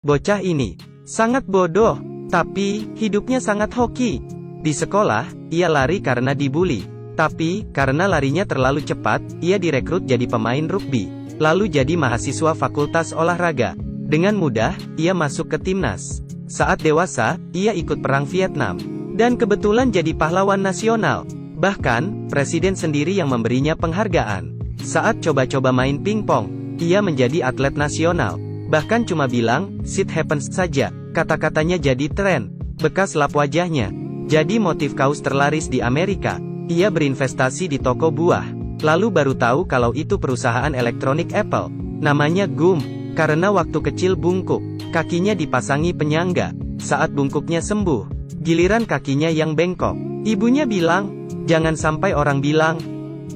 bocah ini sangat bodoh, tapi hidupnya sangat hoki. Di sekolah, ia lari karena dibully. Tapi, karena larinya terlalu cepat, ia direkrut jadi pemain rugby. Lalu jadi mahasiswa fakultas olahraga. Dengan mudah, ia masuk ke timnas. Saat dewasa, ia ikut perang Vietnam. Dan kebetulan jadi pahlawan nasional. Bahkan, presiden sendiri yang memberinya penghargaan. Saat coba-coba main pingpong, ia menjadi atlet nasional. Bahkan cuma bilang, shit happens saja. Kata-katanya jadi tren. Bekas lap wajahnya jadi motif kaos terlaris di Amerika. Ia berinvestasi di toko buah. Lalu baru tahu kalau itu perusahaan elektronik Apple. Namanya Gum. Karena waktu kecil bungkuk, kakinya dipasangi penyangga. Saat bungkuknya sembuh, giliran kakinya yang bengkok. Ibunya bilang, jangan sampai orang bilang,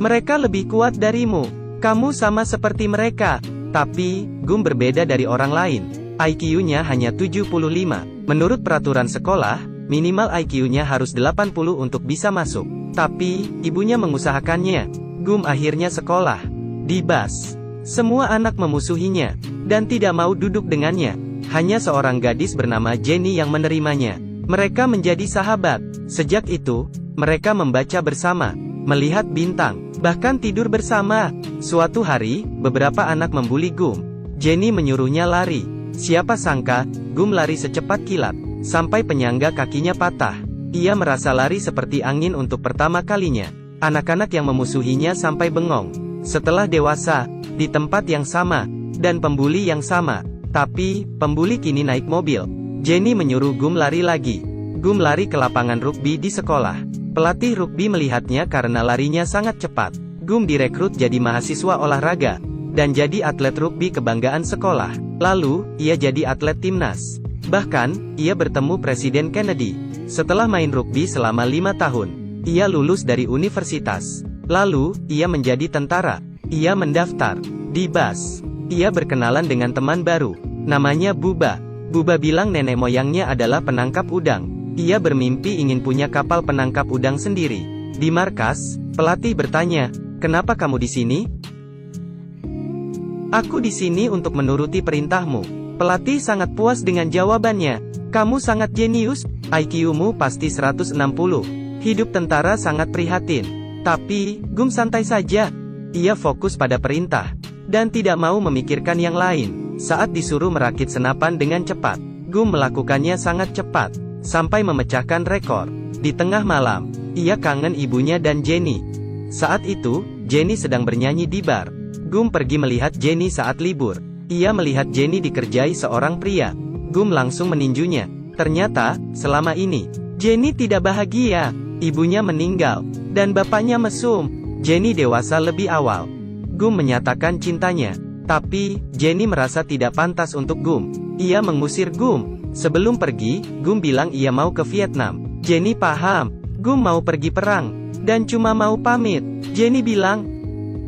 mereka lebih kuat darimu. Kamu sama seperti mereka. Tapi, Gum berbeda dari orang lain. IQ-nya hanya 75. Menurut peraturan sekolah, minimal IQ-nya harus 80 untuk bisa masuk. Tapi, ibunya mengusahakannya. Gum akhirnya sekolah di bus. Semua anak memusuhinya, dan tidak mau duduk dengannya. Hanya seorang gadis bernama Jenny yang menerimanya. Mereka menjadi sahabat. Sejak itu, mereka membaca bersama, melihat bintang, bahkan tidur bersama. Suatu hari, beberapa anak membuli Gum. Jenny menyuruhnya lari. Siapa sangka, Gum lari secepat kilat, sampai penyangga kakinya patah. Ia merasa lari seperti angin untuk pertama kalinya. Anak-anak yang memusuhinya sampai bengong. Setelah dewasa, di tempat yang sama, dan pembuli yang sama. Tapi, pembuli kini naik mobil. Jenny menyuruh Gum lari lagi. Gum lari ke lapangan rugby di sekolah. Pelatih rugby melihatnya karena larinya sangat cepat. Gum direkrut jadi mahasiswa olahraga, dan jadi atlet rugby kebanggaan sekolah. Lalu, ia jadi atlet timnas. Bahkan, ia bertemu Presiden Kennedy. Setelah main rugby selama 5 tahun, ia lulus dari universitas. Lalu, ia menjadi tentara. Ia mendaftar di BAS. Ia berkenalan dengan teman baru. Namanya Buba. Buba bilang nenek moyangnya adalah penangkap udang. Ia bermimpi ingin punya kapal penangkap udang sendiri. Di markas, pelatih bertanya, "Kenapa kamu di sini?" "Aku di sini untuk menuruti perintahmu." Pelatih sangat puas dengan jawabannya. "Kamu sangat jenius, IQ-mu pasti 160. Hidup tentara sangat prihatin." Tapi, Gum santai saja. Ia fokus pada perintah, dan tidak mau memikirkan yang lain. Saat disuruh merakit senapan dengan cepat, Gum melakukannya sangat cepat, sampai memecahkan rekor. Di tengah malam, ia kangen ibunya dan Jenny. Saat itu, Jenny sedang bernyanyi di bar. Gum pergi melihat Jenny saat libur. Ia melihat Jenny dikerjai seorang pria. Gum langsung meninjunya. Ternyata, selama ini, Jenny tidak bahagia. Ibunya meninggal, dan bapaknya mesum. Jenny dewasa lebih awal. Gum menyatakan cintanya. Tapi, Jenny merasa tidak pantas untuk Gum. Ia mengusir Gum. Sebelum pergi, Gum bilang ia mau ke Vietnam. Jenny paham. Gum mau pergi perang, dan cuma mau pamit. Jenny bilang,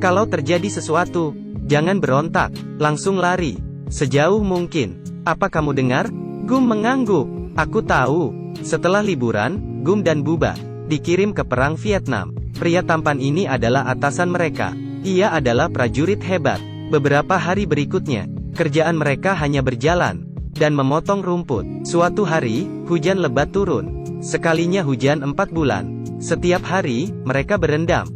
"Kalau terjadi sesuatu, jangan berontak, langsung lari. Sejauh mungkin. Apa kamu dengar?" Gum mengangguk. "Aku tahu." Setelah liburan, Gum dan Buba dikirim ke perang Vietnam. Pria tampan ini adalah atasan mereka. Ia adalah prajurit hebat. Beberapa hari berikutnya, kerjaan mereka hanya berjalan dan memotong rumput. Suatu hari, hujan lebat turun. Sekalinya hujan 4 bulan. Setiap hari, mereka berendam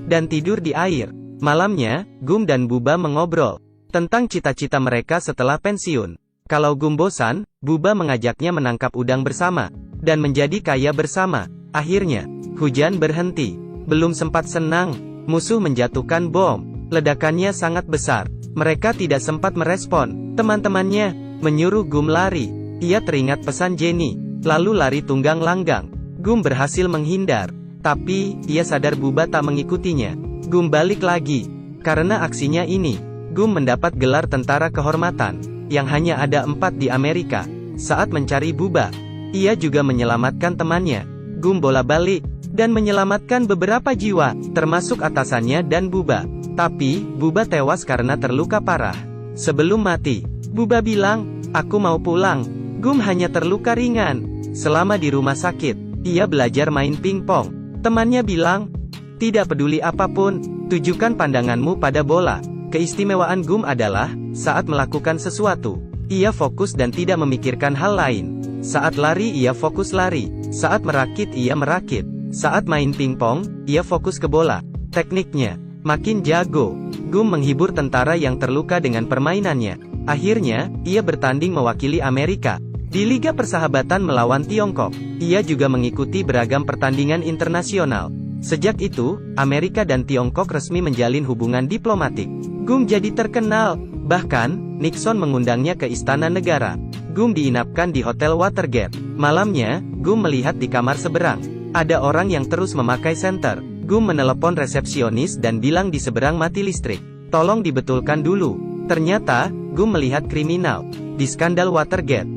dan tidur di air. Malamnya, Gum dan Buba mengobrol tentang cita-cita mereka setelah pensiun. Kalau Gum bosan, Buba mengajaknya menangkap udang bersama, dan menjadi kaya bersama. Akhirnya, hujan berhenti. Belum sempat senang, musuh menjatuhkan bom. Ledakannya sangat besar. Mereka tidak sempat merespon. Teman-temannya menyuruh Gum lari. Ia teringat pesan Jenny, lalu lari tunggang langgang. Gum berhasil menghindar, tapi ia sadar Buba tak mengikutinya. Gum balik lagi. Karena aksinya ini, Gum mendapat gelar tentara kehormatan, yang hanya ada 4 di Amerika. Saat mencari Buba, ia juga menyelamatkan temannya. Gum bola-balik, dan menyelamatkan beberapa jiwa, termasuk atasannya dan Buba. Tapi, Buba tewas karena terluka parah. Sebelum mati, Buba bilang, "Aku mau pulang." Gum hanya terluka ringan. Selama di rumah sakit, ia belajar main pingpong. Temannya bilang, "Tidak peduli apapun, tujukan pandanganmu pada bola." Keistimewaan Gum adalah, saat melakukan sesuatu, ia fokus dan tidak memikirkan hal lain. Saat lari ia fokus lari, saat merakit ia merakit, saat main pingpong, ia fokus ke bola. Tekniknya makin jago. Gum menghibur tentara yang terluka dengan permainannya. Akhirnya, ia bertanding mewakili Amerika di Liga Persahabatan melawan Tiongkok. Ia juga mengikuti beragam pertandingan internasional. Sejak itu, Amerika dan Tiongkok resmi menjalin hubungan diplomatik. Gum jadi terkenal, bahkan, Nixon mengundangnya ke Istana Negara. Gum diinapkan di Hotel Watergate. Malamnya, Gum melihat di kamar seberang. Ada orang yang terus memakai senter. Gum menelepon resepsionis dan bilang di seberang mati listrik. Tolong dibetulkan dulu. Ternyata, Gum melihat kriminal di skandal Watergate.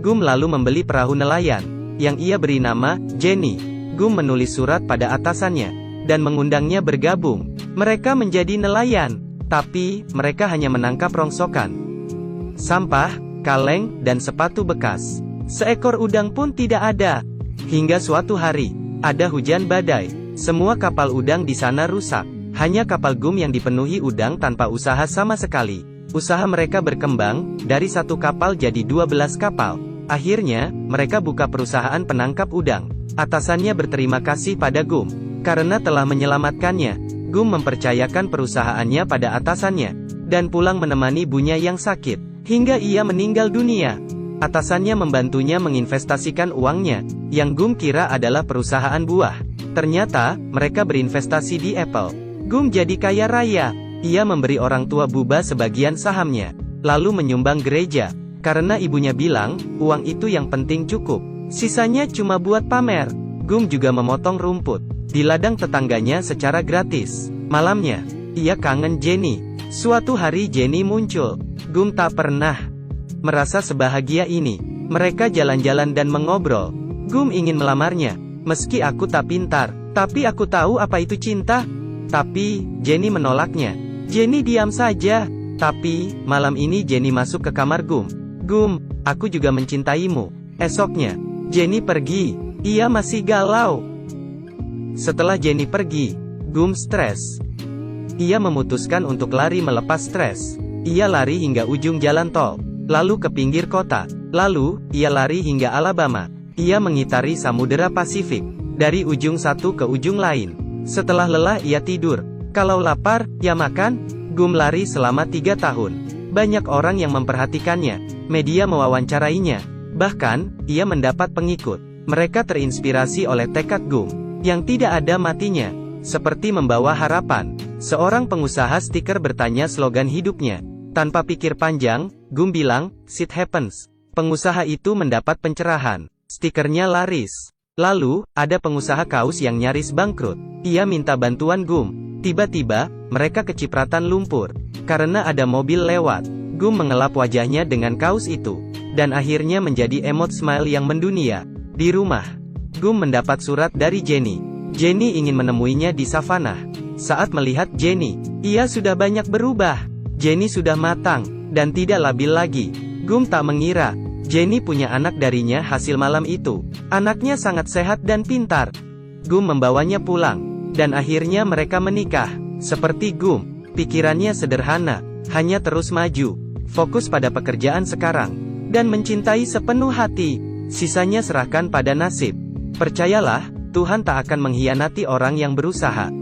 Gum lalu membeli perahu nelayan, yang ia beri nama Jenny. Gum menulis surat pada atasannya, dan mengundangnya bergabung. Mereka menjadi nelayan, tapi, mereka hanya menangkap rongsokan, sampah, kaleng, dan sepatu bekas. Seekor udang pun tidak ada. Hingga suatu hari, ada hujan badai. Semua kapal udang di sana rusak. Hanya kapal Gum yang dipenuhi udang tanpa usaha sama sekali. Usaha mereka berkembang, dari satu kapal jadi 12 kapal. Akhirnya, mereka buka perusahaan penangkap udang. Atasannya berterima kasih pada Gum, karena telah menyelamatkannya. Gum mempercayakan perusahaannya pada atasannya, dan pulang menemani ibunya yang sakit, hingga ia meninggal dunia. Atasannya membantunya menginvestasikan uangnya, yang Gum kira adalah perusahaan buah. Ternyata, mereka berinvestasi di Apple. Gum jadi kaya raya. Ia memberi orang tua Buba sebagian sahamnya, lalu menyumbang gereja, karena ibunya bilang, uang itu yang penting cukup. Sisanya cuma buat pamer. Gum juga memotong rumput di ladang tetangganya secara gratis. Malamnya, ia kangen Jenny. Suatu hari Jenny muncul. Gum tak pernah merasa sebahagia ini. Mereka jalan-jalan dan mengobrol. Gum ingin melamarnya. Meski aku tak pintar, tapi aku tahu apa itu cinta. Tapi, Jenny menolaknya. Jenny diam saja. Tapi, malam ini Jenny masuk ke kamar Gum. Gum, aku juga mencintaimu. Esoknya, Jenny pergi. Ia masih galau. Setelah Jenny pergi, Gum stres. Ia memutuskan untuk lari melepas stres. Ia lari hingga ujung jalan tol, lalu ke pinggir kota. Lalu, ia lari hingga Alabama. Ia mengitari Samudera Pasifik, dari ujung satu ke ujung lain. Setelah lelah ia tidur. Kalau lapar, ya makan. Gum lari selama 3 tahun. Banyak orang yang memperhatikannya. Media mewawancarainya. Bahkan, ia mendapat pengikut. Mereka terinspirasi oleh tekad Gum, yang tidak ada matinya. Seperti membawa harapan. Seorang pengusaha stiker bertanya slogan hidupnya. Tanpa pikir panjang, Gum bilang, "Shit happens." Pengusaha itu mendapat pencerahan. Stikernya laris. Lalu, ada pengusaha kaos yang nyaris bangkrut. Ia minta bantuan Gum. Tiba-tiba, mereka kecipratan lumpur. Karena ada mobil lewat. Gum mengelap wajahnya dengan kaos itu. Dan akhirnya menjadi emot smile yang mendunia. Di rumah, Gum mendapat surat dari Jenny. Jenny ingin menemuinya di savana. Saat melihat Jenny, ia sudah banyak berubah. Jenny sudah matang, dan tidak labil lagi. Gum tak mengira, Jenny punya anak darinya hasil malam itu. Anaknya sangat sehat dan pintar. Gum membawanya pulang, dan akhirnya mereka menikah. Seperti Gum, pikirannya sederhana, hanya terus maju, fokus pada pekerjaan sekarang, dan mencintai sepenuh hati. Sisanya serahkan pada nasib. Percayalah, Tuhan tak akan mengkhianati orang yang berusaha.